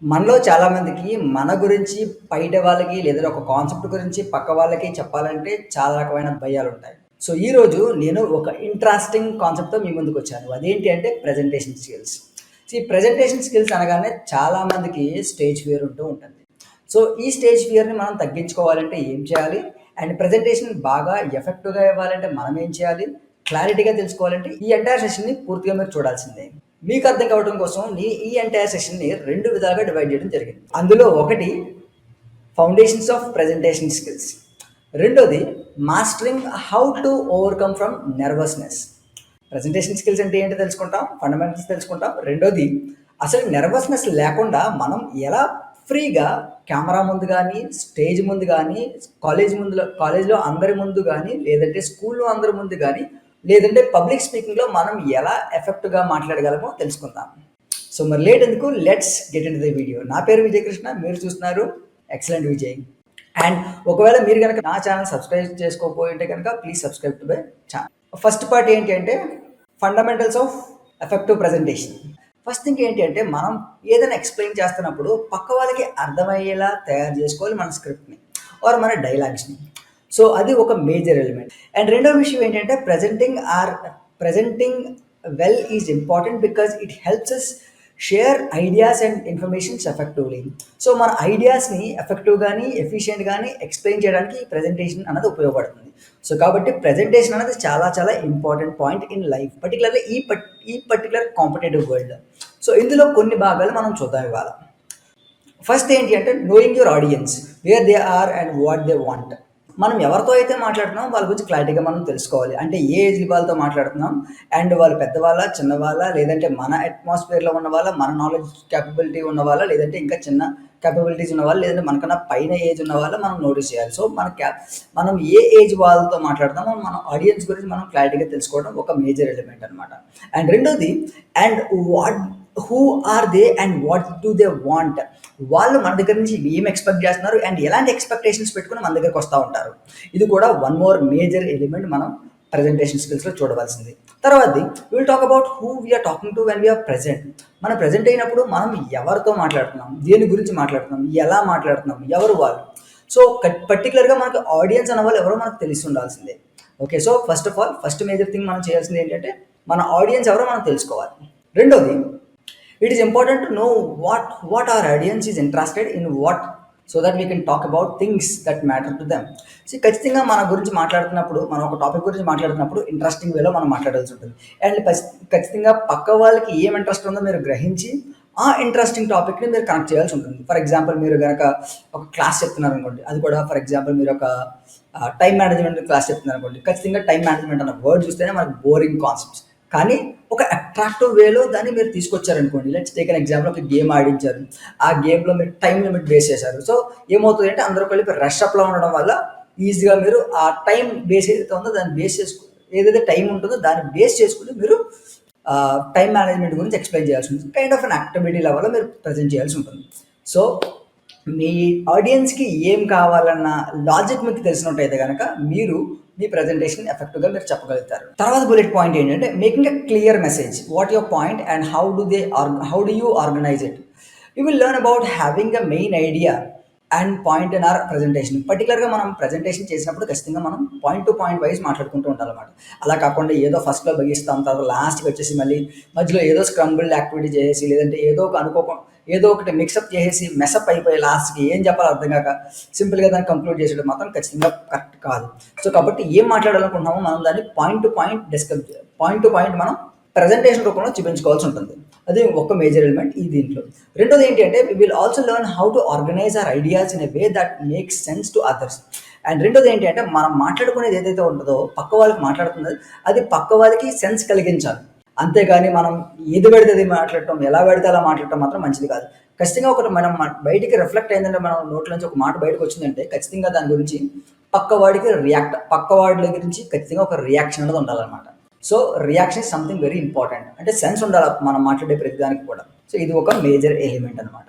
మనలో చాలామందికి మన గురించి బయట వాళ్ళకి లేదా ఒక కాన్సెప్ట్ గురించి పక్క వాళ్ళకి చెప్పాలంటే చాలా రకమైన భయాలుంటాయి. సో, ఈరోజు నేను ఒక ఇంట్రెస్టింగ్ కాన్సెప్ట్‌తో మీ ముందుకొచ్చాను. అదేంటి అంటే ప్రెజెంటేషన్ స్కిల్స్. ప్రెజెంటేషన్ స్కిల్స్ అనగానే చాలామందికి స్టేజ్ ఫియర్ ఉంటూ ఉంటుంది. సో, ఈ స్టేజ్ ఫియర్‌ని మనం తగ్గించుకోవాలంటే ఏం చేయాలి? అండ్ ప్రెజెంటేషన్ బాగా ఎఫెక్టివ్‌గా ఇవ్వాలంటే మనం ఏం చేయాలి? క్లారిటీగా తెలుసుకోవాలంటే ఈ ఎంటైర్ సెషన్‌ని పూర్తిగా మీరు చూడాల్సిందే. మీకు అర్థం కావడం కోసం ఈ ఎంటైర్ సెషన్‌ని 2 విధాలుగా డివైడ్ చేయడం జరిగింది. అందులో ఒకటి ఫౌండేషన్స్ ఆఫ్ ప్రెజెంటేషన్ స్కిల్స్. రెండోది mastering how to overcome from nervousness. Presentation skills అంటే ఏంటో తెలుసుకుంటాం, ఫండమెంటల్స్ తెలుసుకుంటాం. రెండోది అసలు నెర్వస్‌నెస్ లేకుండా మనం ఎలా ఫ్రీగా కెమెరా ముందు గానీ, స్టేజ్ ముందు గానీ, కాలేజ్‌లో అందరి ముందు గానీ, లేదంటే స్కూల్‌లో అందరి ముందు గానీ, లేదంటే పబ్లిక్ స్పీకింగ్‌లో మనం ఎలా ఎఫెక్టివ్‌గా మాట్లాడగలమో తెలుసుకుందాం. సో, మరి లేట్ ఎందుకు, let's get into the video. నా పేరు విజయ్ కృష్ణ. మీరు చూస్తున్నారు ఎక్సలెంట్ విజయ్. అండ్ ఒకవేళ మీరు గనక నా ఛానల్ సబ్స్క్రైబ్ చేసుకోకపోయింటే కనుక please subscribe to my channel. First part ఏంటి అంటే fundamentals of effective presentation. First thing ఏంటి అంటే మనం ఏదైనా ఎక్స్ప్లెయిన్ చేస్తున్నప్పుడు పక్క వాళ్ళకి అర్థమయ్యేలా తయారు చేసుకోవాలి మన స్క్రిప్ట్‌ని ఆర్ మన డైలాగ్స్‌ని. సో, అది ఒక మేజర్ ఎలిమెంట్. అండ్ రెండో విషయం ఏంటంటే presenting well is important because it helps us share ideas and informations effectively. So, మన ఐడియాస్‌ని ఎఫెక్టివ్‌గాని, ఎఫిషియెంట్‌గాని ఎక్స్‌ప్లెయిన్ చేయడానికి ఈ ప్రెజెంటేషన్ అనేది ఉపయోగపడుతుంది. సో, కాబట్టి ప్రెజెంటేషన్ అనేది చాలా చాలా ఇంపార్టెంట్ పాయింట్ ఇన్ లైఫ్. పర్టిక్యులర్‌గా ఈ పర్టిక్యులర్ కాంపిటేటివ్ వరల్డ్. సో, ఇందులో కొన్ని భాగాలు మనం చూద్దాం ఇవాళ. ఫస్ట్ ఏంటి అంటే knowing your audience, where they are and what they want. మనం ఎవరితో అయితే మాట్లాడుతున్నామో వాళ్ళ గురించి క్లారిటీగా మనం తెలుసుకోవాలి. అంటే ఏ ఏజ్ వాళ్ళతో మాట్లాడుతున్నాం, అండ్ వాళ్ళు పెద్దవాళ్ళా, చిన్నవాళ్ళా, లేదంటే మన అట్మాస్ఫియర్‌లో ఉన్నవాళ్ళా, మన నాలెడ్జ్ కేపబిలిటీ ఉన్నవాళ్ళా, లేదంటే ఇంకా చిన్న కేపబిలిటీస్ ఉన్నవాళ్ళు, లేదంటే మనకన్నా పైన ఏజ్ ఉన్నవాళ్ళా మనం నోటీస్ చేయాలి. సో, మనం ఏ ఏజ్ వాళ్ళతో మాట్లాడుతామో మన ఆడియన్స్ గురించి మనం క్లారిటీగా తెలుసుకోవడం ఒక మేజర్ ఎలిమెంట్ అనమాట. అండ్ రెండోది and who are they and what do they want. వాళ్ళు మన దగ్గర నుంచి ఏం ఎక్స్పెక్ట్ చేస్తున్నారు అండ్ ఎలాంటి ఎక్స్పెక్టేషన్స్ పెట్టుకుని మన దగ్గరకు వస్తూ ఉంటారు. ఇది కూడా వన్ మోర్ మేజర్ ఎలిమెంట్ మనం ప్రెజెంటేషన్ స్కిల్స్లో చూడవలసింది. తర్వాతది will talk about who we're talking to when we're present. మనం ప్రెజెంట్ అయినప్పుడు మనం ఎవరితో మాట్లాడుతున్నాం, దేని గురించి మాట్లాడుతున్నాం, ఎలా మాట్లాడుతున్నాం, ఎవరు వాళ్ళు. సో, పర్టికులర్గా మనకి ఆడియన్స్ అన్న వాళ్ళు ఎవరో మనకు తెలిసి ఉండాల్సిందే. Okay, so first of all first major thing మనం చేయాల్సింది ఏంటంటే మన ఆడియన్స్ ఎవరో మనం తెలుసుకోవాలి. రెండోది it is important to know what our audience is interested in what, so that we can talk about things that matter to them. So, ఖచ్చితంగా మన గురించి మాట్లాడుతున్నప్పుడు, మనం ఒక టాపిక్ గురించి మాట్లాడుతున్నప్పుడు ఇంట్రెస్టింగ్ వేలో మనం మాట్లాడాల్సి ఉంటుంది. అండ్ ఖచ్చితంగా పక్క వాళ్ళకి ఏం ఇంట్రెస్ట్ ఉందో మీరు గ్రహించి ఆ ఇంట్రెస్టింగ్ టాపిక్ని మీరు కనెక్ట్ చేయాల్సి ఉంటుంది. ఫర్ ఎగ్జాంపుల్ మీరు కనుక ఒక క్లాస్ చెప్తున్నారు అనుకోండి, అది కూడా ఫర్ ఎగ్జాంపుల్ మీరు ఒక టైం మేనేజ్మెంట్ క్లాస్ చెప్తున్నారు అనుకోండి, ఖచ్చితంగా టైం మేనేజ్మెంట్ అన్న వర్డ్ చూస్తేనే మనకు బోరింగ్ కాన్సెప్ట్స్, కానీ ఒక అట్రాక్టివ్ వేలో దాన్ని మీరు తీసుకొచ్చారనుకోండి. లెట్స్ టేక్ ఎన్ ఎగ్జాంపుల్, ఒక గేమ్ ఆడించారు, ఆ గేమ్లో మీరు టైం లిమిట్ బేస్ చేశారు. సో, ఏమవుతుంది అంటే అందరూ కలిపి రష్ అప్లో ఉండడం వల్ల ఈజీగా మీరు ఆ టైం బేస్ ఏదైతే ఉందో దాన్ని బేస్ చేసుకుని, ఏదైతే టైం ఉంటుందో దాన్ని బేస్ చేసుకుని మీరు టైం మేనేజ్మెంట్ గురించి ఎక్స్ప్లెయిన్ చేయాల్సి ఉంటుంది. కైండ్ ఆఫ్ అన్ యాక్టివిటీ లెవెల్లో మీరు ప్రజెంట్ చేయాల్సి ఉంటుంది. సో, మీ ఆడియన్స్కి ఏం కావాలన్న లాజిక్ మీకు తెలిసినట్టయితే కనుక మీరు మీ ప్రజెంటేషన్ ఎఫెక్టివ్గా మీరు చెప్పగలుగుతారు. తర్వాత బుల్లెట్ పాయింట్ ఏంటంటే making a clear message, what your point and how do you organise it. You will learn about having a main idea and point in our presentation. పర్టికులర్గా మనం ప్రజెంటేషన్ చేసినప్పుడు ఖచ్చితంగా మనం పాయింట్ టు పాయింట్ వైజ్ మాట్లాడుకుంటూ ఉండాలన్నమాట. అలా కాకుండా ఏదో ఫస్ట్లో బగిస్తాం, తర్వాత లాస్ట్కి వచ్చేసి మళ్ళీ మధ్యలో ఏదో స్క్రంబుల్ యాక్టివిటీ చేసేసి, లేదంటే ఏదో ఒకటి మిక్సప్ చేసేసి మెసప్ అయిపోయి లాస్ట్కి ఏం చెప్పాలో అర్థం కాక సింపుల్గా దాన్ని కంక్లూడ్ చేసేయడం మాత్రం ఖచ్చితంగా కరెక్ట్ కాదు. సో, కాబట్టి ఏం మాట్లాడాలనుకుంటున్నామో మనం దాన్ని పాయింట్ టు పాయింట్ మనం ప్రజెంటేషన్ రూపంలో చూపించుకోవాల్సి ఉంటుంది. అది ఒక మేజర్ ఎలిమెంట్ ఈ దీంట్లో. రెండోది ఏంటి అంటే we will also learn how to organise our ideas in a way that makes sense to others. And రెండోది ఏంటి అంటే మనం మాట్లాడుకునేది ఏదైతే ఉంటుందో పక్క వాళ్ళకి మాట్లాడుతున్నది అది పక్క వాళ్ళకి సెన్స్ కలిగించాలి. అంతేగాని మనం ఏది పెడితే అది మాట్లాడటం, ఎలా పెడితే అలా మాట్లాడటం మాత్రం మంచిది కాదు. ఖచ్చితంగా ఒకటి మనం బయటికి రిఫ్లెక్ట్ అయిందంటే, మనం నోట్ల నుంచి ఒక మాట బయటకు వచ్చిందంటే ఖచ్చితంగా దాని గురించి పక్క వాడి గురించి ఖచ్చితంగా ఒక రియాక్షన్ అనేది ఉండాలన్నమాట. So, reaction is something very important. అంటే సెన్స్ ఉండాలి మనం మాట్లాడే ప్రతి దానికి కూడా. సో, ఇది ఒక మేజర్ ఎలిమెంట్ అనమాట.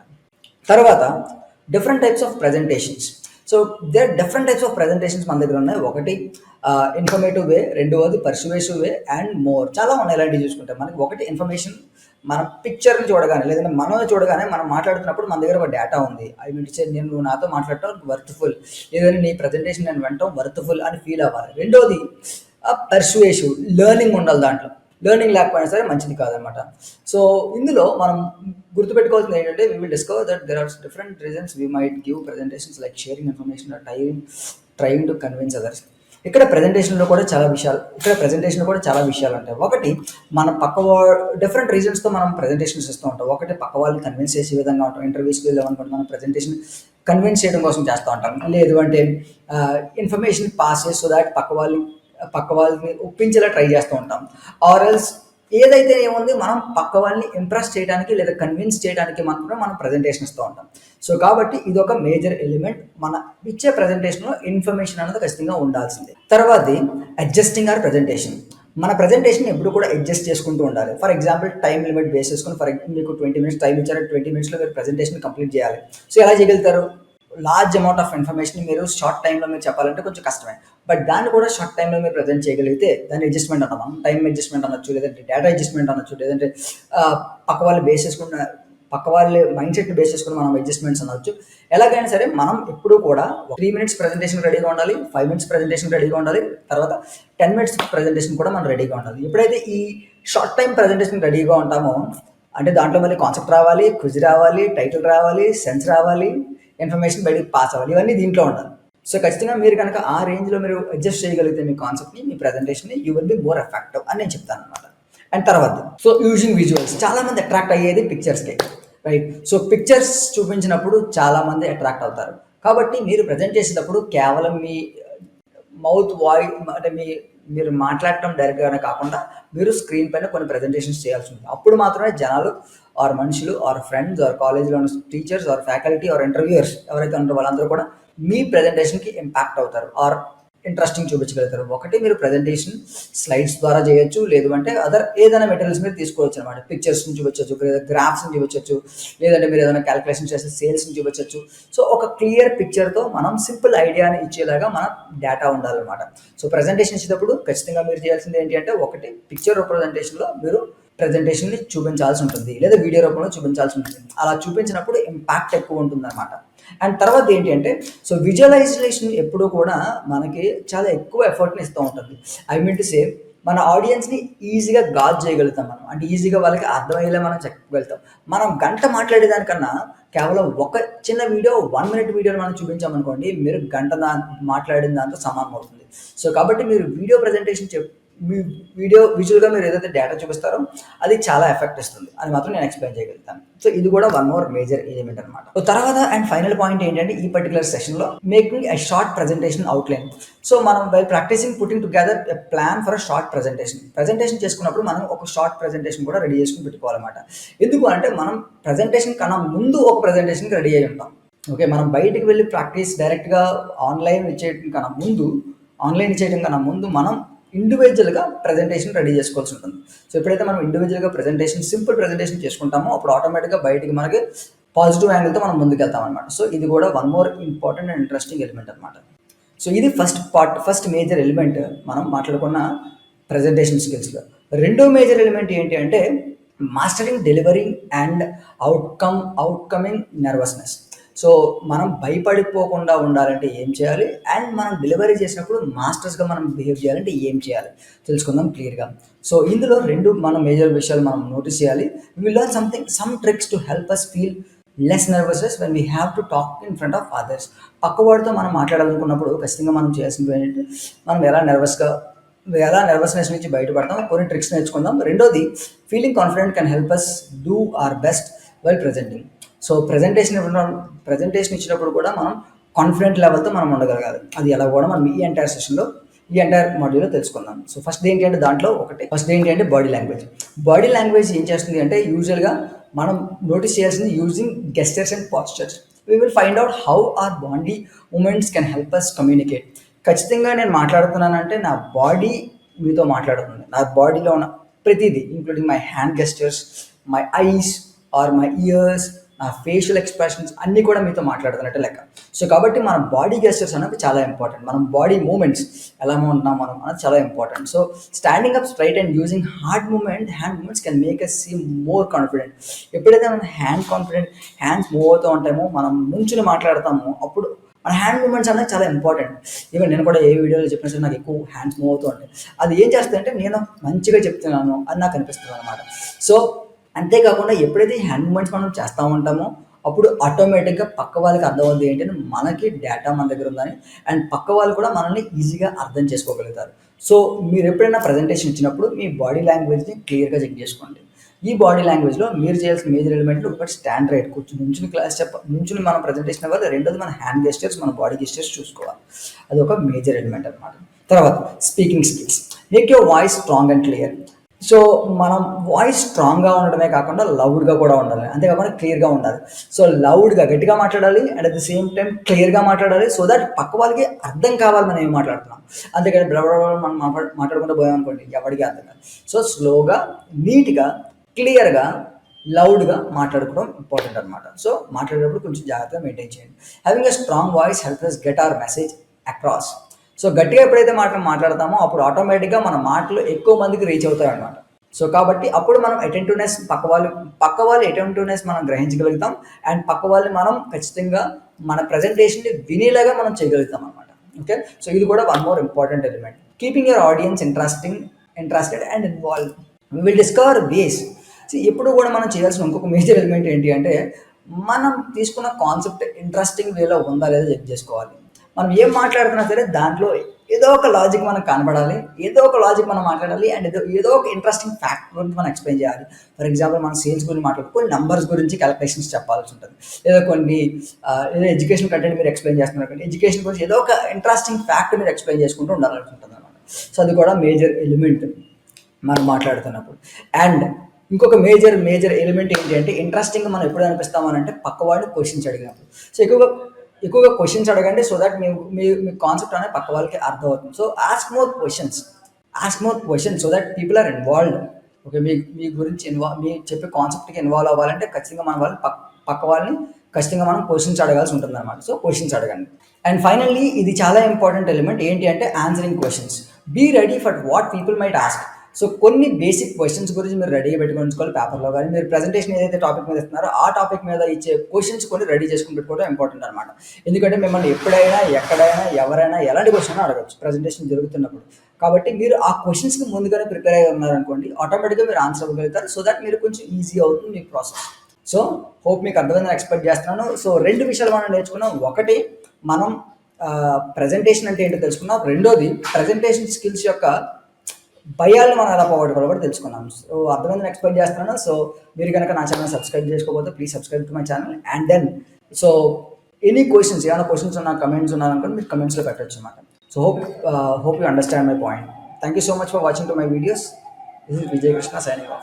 తర్వాత different types of presentations. So, there different types of presentations మన దగ్గర ఉన్నాయి. ఒకటి ఇన్ఫర్మేటివ్ వే, రెండవది పర్సువేసివ్ వే అండ్ మోర్. చాలా ఉన్నాయి ఇలాంటివి చూసుకుంటే. మనకి ఒకటి ఇన్ఫర్మేషన్ మన పిక్చర్ని చూడగానే లేదంటే మనం చూడగానే మనం మాట్లాడుతున్నప్పుడు మన దగ్గర ఒక డేటా ఉంది. ఐ మీన్ టు సే నేను నువ్వు నాతో మాట్లాడటం వర్త్ఫుల్, లేదంటే నీ ప్రజెంటేషన్ నేను వినటం వర్త్ఫుల్ అని ఫీల్ అవ్వాలి. రెండోది పర్సుయేసివ్ లెర్నింగ్ ఉండాలి దాంట్లో. లెర్నింగ్ లేకపోయినా సరే మంచిది కాదనమాట. సో ఇందులో మనం గుర్తుపెట్టుకోవాల్సింది ఏంటంటే we will discover that there are different reasons we might give presentations like sharing information or trying to convince others. ఇక్కడ ప్రజెంటేషన్లో కూడా చాలా విషయాలు ఉంటాయి. ఒకటి మన డిఫరెంట్ రీజన్స్తో మనం ప్రజెంటేషన్స్ ఇస్తూ ఉంటాం. ఒకటి పక్క వాళ్ళని కన్విన్స్ చేసే విధంగా ఉంటాం. ఇంటర్వ్యూస్కి వెళ్ళామనుకోండి, మనం ప్రజెంటేషన్ కన్విన్స్ చేయడం కోసం చేస్తూ ఉంటాం. లేదు అంటే ఇన్ఫర్మేషన్ పాస్ చేసి సో దాట్ పక్క వాళ్ళని ఒప్పించేలా ట్రై చేస్తూ ఉంటాం. ఆర్ ఎల్స్ ఏదైతే ఏముంది మనం పక్క వాళ్ళని ఇంప్రెస్ చేయడానికి లేదా కన్విన్స్ చేయడానికి మాత్రమే మనం ప్రజెంటేషన్ ఇస్తూ ఉంటాం. సో కాబట్టి ఇది ఒక మేజర్ ఎలిమెంట్. మన ఇచ్చే ప్రజెంటేషన్లో ఇన్ఫర్మేషన్ అనేది ఖచ్చితంగా ఉండాల్సిందే. తర్వాతది అడ్జస్టింగ్ ఆర్ ప్రజెంటేషన్. మన ప్రజెంటేషన్ ఎప్పుడు కూడా అడ్జస్ట్ చేసుకుంటూ ఉండాలి. For example time limit base చేసుకుని మీకు 20 minutes టైం ఇచ్చారు, 20 minutesలో మీరు ప్రజెంటేషన్ కంప్లీట్ చేయాలి. సో ఎలా చేయగలుగుతారు? లార్జ్ అమౌంట్ ఆఫ్ ఇన్ఫర్మేషన్ మీరు షార్ట్ టైంలో మీరు చెప్పాలంటే కొంచెం కష్టమే. బట్ దాన్ని కూడా షార్ట్ టైంలో మీరు ప్రజెంట్ చేయగలిగితే దాన్ని అడ్జస్ట్మెంట్ అంటాం. మనం టైం అడ్జస్ట్మెంట్ అనొచ్చు, లేదంటే డేటా అడ్జస్ట్మెంట్ అనొచ్చు, లేదంటే పక్క వాళ్ళ మైండ్ సెట్ని బేస్ చేసుకుని మనం అడ్జస్ట్మెంట్స్ అనొచ్చు. ఎలాగైనా సరే మనం ఎప్పుడు కూడా 3 minutes ప్రజెంటేషన్ రెడీగా ఉండాలి, 5 minutes ప్రజెంటేషన్ రెడీగా ఉండాలి, తర్వాత 10 minutes ప్రజెంటేషన్ కూడా మనం రెడీగా ఉండాలి. ఎప్పుడైతే ఈ షార్ట్ టైం ప్రజెంటేషన్ రెడీగా ఉంటామో అంటే దాంట్లో మళ్ళీ కాన్సెప్ట్ రావాలి, క్విజ్ రావాలి, టైటిల్ రావాలి, సెన్స్ రావాలి, ఇన్ఫర్మేషన్ బయటకు పాస్ అవ్వాలి, ఇవన్నీ దీంట్లో ఉండాలి. సో ఖచ్చితంగా మీరు కనుక ఆ రేంజ్లో మీరు అడ్జస్ట్ చేయగలిగితే మీ కాన్సెప్ట్ని, మీ ప్రజెంటేషన్ని, you will be more effective అని నేను చెప్తాను అనమాట. అండ్ తర్వాత సో యూజింగ్ విజువల్స్, చాలామంది అట్రాక్ట్ అయ్యేది పిక్చర్స్కి, రైట్? సో పిక్చర్స్ చూపించినప్పుడు చాలామంది అట్రాక్ట్ అవుతారు. కాబట్టి మీరు ప్రజెంట్ చేసేటప్పుడు కేవలం మీ మౌత్ వాయిస్ అంటే మీరు మాట్లాడటం డైరెక్ట్గానే కాకుండా మీరు స్క్రీన్ పైన కొన్ని ప్రజెంటేషన్స్ చేయాల్సి ఉంటుంది. అప్పుడు మాత్రమే జనాలు ఆర్ మనుషులు ఆర్ ఫ్రెండ్స్ ఆర్ కాలేజ్లో ఉన్న teachers or faculty or interviewers ఎవరైతే ఉంటారో వాళ్ళందరూ కూడా మీ ప్రజెంటేషన్కి ఇంపాక్ట్ అవుతారు ఆర్ ఇంట్రెస్టింగ్ చూపించగలుగుతారు. ఒకటి మీరు ప్రజెంటేషన్ స్లైడ్స్ ద్వారా చేయొచ్చు, లేదు అంటే ఏదైనా మెటీరియల్స్ మీరు తీసుకోవచ్చు అనమాట. పిక్చర్స్ని చూపించవచ్చు, లేదా గ్రాఫ్స్ని చూపించవచ్చు, లేదంటే మీరు ఏదైనా క్యాలిక్యులేషన్ చేస్తే సేల్స్ని చూపించవచ్చు. సో ఒక క్లియర్ పిక్చర్తో మనం సింపుల్ ఐడియాని ఇచ్చేలాగా మన డేటా ఉండాలన్నమాట. సో ప్రజెంటేషన్ ఇచ్చేటప్పుడు ఖచ్చితంగా మీరు చేయాల్సింది ఏంటి అంటే ఒకటి పిక్చర్ రిప్రజెంటేషన్లో మీరు ప్రజెంటేషన్ని చూపించాల్సి ఉంటుంది, లేదా వీడియో రూపంలో చూపించాల్సి ఉంటుంది. అలా చూపించినప్పుడు ఇంపాక్ట్ ఎక్కువ ఉంటుంది అనమాట. అండ్ తర్వాత ఏంటి అంటే సో విజువలైజేషన్ ఎప్పుడు కూడా మనకి చాలా ఎక్కువ ఎఫర్ట్ని ఇస్తూ ఉంటుంది. ఐ మీన్ టు సే మన ఆడియన్స్ని ఈజీగా గాజ్ చేయగలుగుతాం మనం, అంటే ఈజీగా వాళ్ళకి అర్థమయ్యేలా మనం చెప్పగలుగుతాం. మనం గంట మాట్లాడేదానికన్నా కేవలం ఒక చిన్న వీడియో 1 minute వీడియోని మనం చూపించామనుకోండి, మీరు గంట మాట్లాడిన దాంతో సమానం అవుతుంది. సో కాబట్టి మీరు వీడియో ప్రజెంటేషన్ మీ వీడియో విజువల్గా మీరు ఏదైతే డేటా చూపిస్తారో అది చాలా ఎఫెక్ట్ ఇస్తుంది, అది మాత్రం నేను ఎక్స్ప్లెయిన్ చేయగలుగుతాను. సో ఇది కూడా వన్ మోర్ మేజర్ ఎలిమెంట్ అనమాట. తర్వాత అండ్ ఫైనల్ పాయింట్ ఏంటంటే ఈ పర్టికులర్ సెషన్లో making a short presentation outline. So మనం by practising putting together a plan for a short presentation చేసుకున్నప్పుడు మనం ఒక షార్ట్ ప్రజెంటేషన్ కూడా రెడీ చేసుకుని పెట్టుకోవాలన్నమాట. ఎందుకు అంటే మనం ప్రజెంటేషన్ కన్నా ముందు ఒక ప్రజెంటేషన్కి రెడీ అయి ఉంటాం. ఓకే, మనం బయటికి వెళ్ళి ప్రాక్టీస్ డైరెక్ట్గా ఆన్లైన్ ఇచ్చేయడం కన్నా ముందు మనం ఇండివిజువల్గా ప్రజెంటేషన్ రెడీ చేసుకోవాల్సి ఉంటుంది. సో ఎప్పుడైతే మనం ఇండివిజువల్గా సింపుల్ ప్రజెంటేషన్ చేసుకుంటామో అప్పుడు ఆటోమేటిక్గా బయటికి మనకి పాజిటివ్ యాంగిల్తో మనం ముందుకెళ్తాం అనమాట. సో ఇది కూడా one more important and interesting element అనమాట. సో ఇది ఫస్ట్ మేజర్ ఎలిమెంట్ మనం మాట్లాడుకున్న ప్రజెంటేషన్ స్కిల్స్లో. రెండో మేజర్ ఎలిమెంట్ ఏంటి అంటే mastering delivering and outcoming nervousness. So మనం భయపడిపోకుండా ఉండాలంటే ఏం చేయాలి, అండ్ మనం డెలివరీ చేసినప్పుడు మాస్టర్స్గా మనం బిహేవ్ చేయాలంటే ఏం చేయాలి తెలుసుకుందాం క్లియర్గా. సో ఇందులో రెండు మన మేజర్ విషయాలు మనం నోటీస్ చేయాలి. We will learn some tricks to help us feel less nervousness when we have to talk in front of others. పక్కవాడితో మనం మాట్లాడాలనుకున్నప్పుడు ఖచ్చితంగా మనం చేయాల్సింది ఏంటంటే మనం ఎలా నర్వస్నెస్ నుంచి బయటపడతాం, కొన్ని ట్రిక్స్ నేర్చుకుందాం. రెండోది feeling confident can help us do our best while presenting. So presentation ఇచ్చినప్పుడు కూడా మనం కాన్ఫిడెంట్ లెవెల్తో మనం ఉండగలగాలి. అది ఎలా కూడా మనం ఈ ఎంటైర్ మాడ్యూల్లో తెలుసుకుందాం. సో ఫస్ట్ ఏంటి అంటే బాడీ లాంగ్వేజ్ ఏం చేస్తుంది అంటే యూజువల్గా మనం నోటీస్ చేయాల్సింది using gestures and postures. We will find out how our body movements can help us communicate. ఖచ్చితంగా నేను మాట్లాడుతున్నానంటే నా బాడీ మీతో మాట్లాడుతుంది. నా బాడీలో ఉన్న ప్రతిదీ including my hand gestures, my eyes or my ears, facial expressions అన్నీ కూడా మీతో మాట్లాడుతున్నట్టే లెక్క. సో కాబట్టి మన బాడీ గెస్చర్స్ అనేవి చాలా ఇంపార్టెంట్. మనం బాడీ మూమెంట్స్ ఎలా ఉంటున్నాం మనం అనేది చాలా important. So standing up straight and using hand movements can make us seem more confident. ఎప్పుడైతే మనం హ్యాండ్స్ మూవ్ అవుతూ ఉంటామో, మనం నుంచుని మాట్లాడతామో, అప్పుడు మన హ్యాండ్ మూమెంట్స్ అనేది చాలా ఇంపార్టెంట్. ఈవెన్ నేను కూడా ఏ వీడియోలో చెప్పినా సరే నాకు ఎక్కువ హ్యాండ్స్ మూవ్ అవుతూ ఉంటాయి. అది ఏం చేస్తుందంటే నేను మంచిగా చెప్తున్నాను అని నాకు అనిపిస్తుంది అనమాట. సో అంతేకాకుండా ఎప్పుడైతే ఈ హ్యాండ్ మూమెంట్స్ మనం చేస్తూ ఉంటామో అప్పుడు ఆటోమేటిక్గా పక్క వాళ్ళకి అర్థమవుతుంది ఏంటంటే మనకి డేటా మన దగ్గర ఉందని, అండ్ పక్క వాళ్ళు కూడా మనల్ని ఈజీగా అర్థం చేసుకోగలుగుతారు. సో మీరు ఎప్పుడైనా ప్రజెంటేషన్ ఇచ్చినప్పుడు మీ బాడీ లాంగ్వేజ్ని క్లియర్గా చెక్ చేసుకోండి. ఈ బాడీ లాంగ్వేజ్లో మీరు చేయాల్సిన మేజర్ ఎలిమెంట్లు ఒకటి స్టాండ్ రైట్, నుంచుని మనం ప్రజెంటేషన్ ఇవ్వాలి. రెండోది మన హ్యాండ్ గెస్చర్స్, మన బాడీ గెస్చర్స్ చూసుకోవాలి. అది ఒక మేజర్ ఎలిమెంట్ అనమాట. తర్వాత speaking skills. Make your voice strong and clear. So మనం వాయిస్ స్ట్రాంగ్గా ఉండడమే కాకుండా లౌడ్గా కూడా ఉండాలి, అంతేకాకుండా క్లియర్గా ఉండాలి. సో లౌడ్గా గట్టిగా మాట్లాడాలి and at the same time క్లియర్గా మాట్లాడాలి. సో దట్ పక్క వాళ్ళకి అర్థం కావాలి మనం ఏం మాట్లాడుతున్నాం. అంతేకాని మనం మాట్లాడుకుంటూ పోయామనుకోండి ఎవరికి అర్థం కాదు. సో స్లోగా, నీట్గా, క్లియర్గా, లౌడ్గా మాట్లాడుకోవడం ఇంపార్టెంట్ అనమాట. సో మాట్లాడేటప్పుడు కొంచెం జాగ్రత్తగా మెయింటైన్ చేయండి. Having a strong voice help us get our message across. So గట్టిగా ఎప్పుడైతే మాట్లాడతామో అప్పుడు ఆటోమేటిక్గా మన మాటలు ఎక్కువ మందికి రీచ్ అవుతాయి అనమాట. సో కాబట్టి అప్పుడు మనం అటెంటివ్నెస్, పక్క వాళ్ళ అటెంటివ్నెస్ మనం గ్రహించగలుగుతాం. అండ్ పక్క వాళ్ళని మనం ఖచ్చితంగా మన ప్రజెంటేషన్ని వినేలాగా మనం చేయగలుగుతాం అనమాట. ఓకే, సో ఇది కూడా one more important element. Keeping your audience interested and involve. We will discover ways. ఎప్పుడు కూడా మనం చేయాల్సిన ఇంకొక మేజర్ ఎలిమెంట్ ఏంటి అంటే మనం తీసుకున్న కాన్సెప్ట్ ఇంట్రెస్టింగ్ వేలో ఉందా లేదా చెక్ చేసుకోవాలి. మనం ఏం మాట్లాడుతున్నా సరే దాంట్లో ఏదో ఒక లాజిక్ మనకు కనపడాలి, ఏదో ఒక లాజిక్ మనం మాట్లాడాలి, అండ్ ఏదో ఒక ఇంట్రెస్టింగ్ ఫ్యాక్ట్ గురించి మనం ఎక్స్ప్లెయిన్ చేయాలి. ఫర్ ఎగ్జాంపుల్ మనం సేల్స్ గురించి కొన్ని నంబర్స్ గురించి క్యాలిక్యులేషన్స్ చెప్పాల్సి ఉంటుంది, లేదా ఏదో ఎడ్యుకేషన్ కంటెంట్ మీరు ఎక్స్ప్లెయిన్ చేస్తున్నారు, ఎడ్యుకేషన్ గురించి ఏదో ఒక ఇంట్రెస్టింగ్ ఫ్యాక్ట్ మీరు ఎక్స్ప్లెయిన్ చేసుకుంటూ ఉండాల్సి ఉంటుంది అనమాట. సో అది కూడా మేజర్ ఎలిమెంట్ మనం మాట్లాడుతున్నప్పుడు. అండ్ ఇంకొక మేజర్ ఎలిమెంట్ ఏంటి అంటే ఇంట్రెస్టింగ్ మనం ఎప్పుడు అనిపిస్తామని అంటే పక్క వాళ్ళు క్వశ్చన్స్ అడిగినప్పుడు. సో ఎక్కువగా క్వశ్చన్స్ అడగండి. సో దట్ మీ కాన్సెప్ట్ అనేది పక్క వాళ్ళకి అర్థం అవుతుంది. So ask more questions so that people are involved. Okay, మీ గురించి మీ చెప్పే కాన్సెప్ట్కి ఇన్వాల్వ్ అవ్వాలంటే ఖచ్చితంగా మన వాళ్ళు పక్క వాళ్ళని ఖచ్చితంగా మనం క్వశ్చన్స్ అడగాల్సి ఉంటుంది అనమాట. సో క్వశ్చన్స్ అడగండి. అండ్ ఫైనల్లీ ఇది చాలా ఇంపార్టెంట్ ఎలిమెంట్ ఏంటి అంటే answering questions. Be ready for what people might ask. So కొన్ని బేసిక్ క్వశ్చన్స్ గురించి మీరు రెడీగా పెట్టుకోవాలి పేపర్లో, కానీ మీరు ప్రజెంటేషన్ ఏదైతే టాపిక్ మీద ఇస్తున్నారో ఆ టాపిక్ మీద ఇచ్చే క్వశ్చన్స్ కొన్ని రెడీ చేసుకుని పెట్టుకోవడం ఇంపార్టెంట్ అనమాట. ఎందుకంటే మిమ్మల్ని ఎప్పుడైనా, ఎక్కడైనా, ఎవరైనా ఎలాంటి క్వశ్చన్ అడగచ్చు ప్రజెంటేషన్ జరుగుతున్నప్పుడు. కాబట్టి మీరు ఆ క్వశ్చన్స్కి ముందుగానే ప్రిపేర్ అయ్యి ఉన్నారనుకోండి, ఆటోమేటిక్గా మీరు ఆన్సర్ ఇవ్వగలుగుతారు. సో దట్ మీరు కొంచెం ఈజీ అవుతుంది మీ ప్రాసెస్. సో హోప్ మీకు అర్థమైందని ఎక్స్పెక్ట్ చేస్తున్నాను. సో 2 విషయాలు మనం నేర్చుకున్నాం. ఒకటి, మనం ప్రజెంటేషన్ అంటే ఏంటో తెలుసుకున్నాం. రెండోది, ప్రజెంటేషన్ స్కిల్స్ యొక్క భయాలను మనం ఎలా పోగొట్టుకోవాలో కూడా తెలుసుకున్నాం. సో అర్థమైందని ఎక్స్పెక్ట్ చేస్తున్నాను. సో మీరు కనుక నా ఛానల్ సబ్స్క్రైబ్ చేసుకోకపోతే please subscribe to my channel. And then so ఏమైనా క్వశ్చన్స్ ఉన్నా, కమెంట్స్ ఉన్నారనుకోండి మీరు కమెంట్స్లో పెట్టచ్చు అనమాట. So hope you understand my point. Thank you so much for watching to my videos. This is Vijay Krishna signing of.